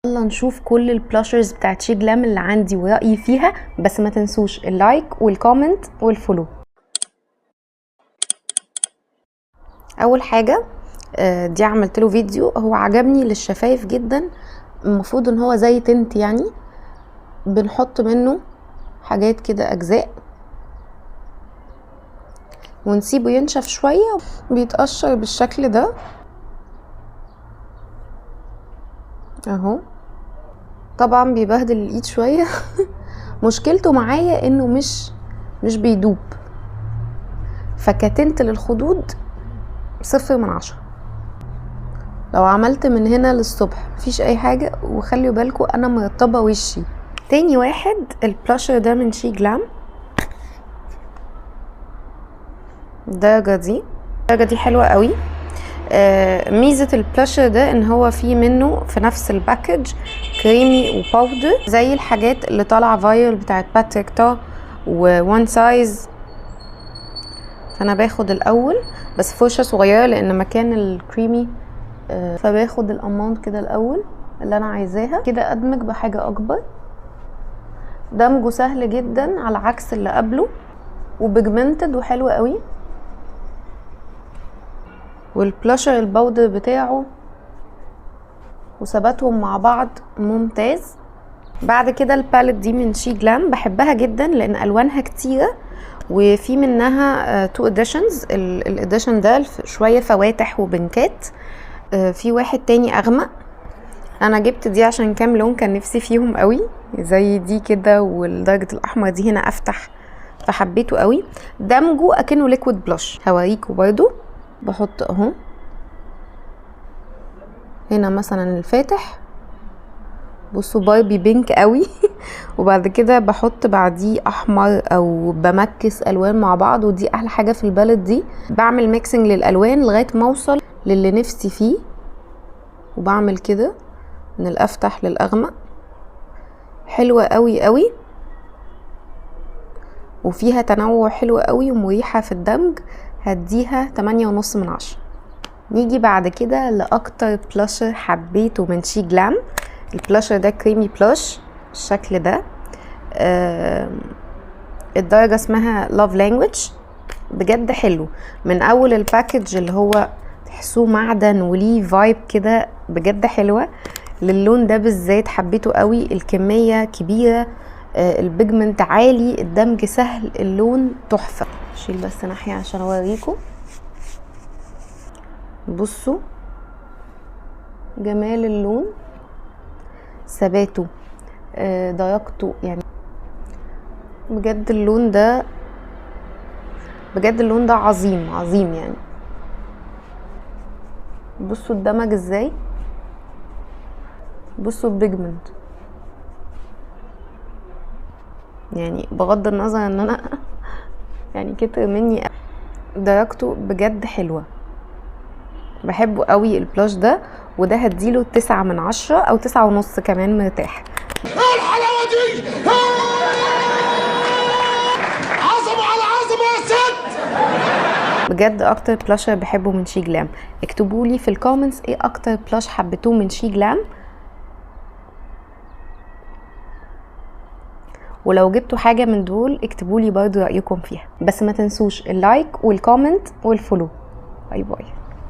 يلا نشوف كل البلاشرز بتاعت شي جلام اللي عندي ورأيي فيها، بس ما تنسوش اللايك والكومنت والفولو. اول حاجة دي عملت له فيديو، هو عجبني للشفايف جدا. المفروض ان هو زي تنت يعني، بنحط منه حاجات كده اجزاء ونسيبه ينشف شوية، بيتقشر بالشكل ده اهو. طبعا بيبهدل الايد شوية مشكلته معايا انه مش بيدوب، فكتنت للخدود 0/10. لو عملت من هنا للصبح مفيش اي حاجة، وخليوا بالكوا انا مرطبة وشي. تاني واحد البلاشر ده من شي جلام، الدرجة دي حلوة قوي. ميزة البلاشر ده ان هو فيه منه في نفس الباكج كريمي وباودر زي الحاجات اللي طالعة فايرل بتاعت باتريك تا وون سايز. فانا باخد الاول بس فرشة صغيرة لان مكان الكريمي، فباخد الاماونت كده الاول اللي انا عايزاها، كده ادمج بحاجة اكبر. دمجه سهل جدا على عكس اللي قبله، وبيجمنتد وحلو قوي، والبلاشر الباودر بتاعه وثباتهم مع بعض ممتاز. بعد كده الباليت دي من شي جلام، بحبها جدا لان الوانها كتيرة وفي منها 2 اديشنز. الاديشن ده شوية فواتح وبنكات، في واحد تاني اغمق. انا جبت دي عشان كام لون كان نفسي فيهم قوي، زي دي كده والدرجة الاحمر دي هنا افتح، فحبيته قوي. دمجه اكنه ليكويد بلاش، هوريكوا برضو. بحط اهو هنا مثلا الفاتح، بصوا باربي بينك قوي وبعد كده بحط بعديه احمر او بمكس الوان مع بعض، ودي احلى حاجه في الباليت دي. بعمل ميكسنج للالوان لغايه ما اوصل للي نفسي فيه، وبعمل كده من الافتح للاغمق. حلوه قوي قوي وفيها تنوع حلو قوي ومريحه في الدمج، هديها 8.5/10. نيجي بعد كده لاكتر بلاشر حبيته من شي جلام. البلاشر ده كريمي بلاش الشكل ده، الدرجة اسمها Love Language. بجد حلو من اول الباكج اللي هو تحسوه معدن وليه فايب كده، بجد حلوة. للون ده بالذات حبيته قوي، الكمية كبيرة، البيجمنت عالي، الدمج سهل، اللون تحفة. شيل بس ناحية عشان اوريكم. بصوا جمال اللون، ثباته، درجته، يعني بجد اللون ده عظيم يعني. بصوا الدمج ازاي، بصوا البيجمنت، يعني بغض النظر ان انا يعني كتر مني، درجته بجد حلوة، بحبه قوي البلاش ده. وده هديله 9/10 او 9.5 كمان مرتاح. الحلاوة دي عظمة على عظمة يا ست. بجد اكتر بلاشر بحبه من شي جلام. اكتبوا لي في الكومنتس ايه اكتر بلاش حبيتوه من شي جلام، ولو جبتوا حاجة من دول اكتبوا لي برضو رأيكم فيها. بس ما تنسوش اللايك والكومنت والفولو. باي باي.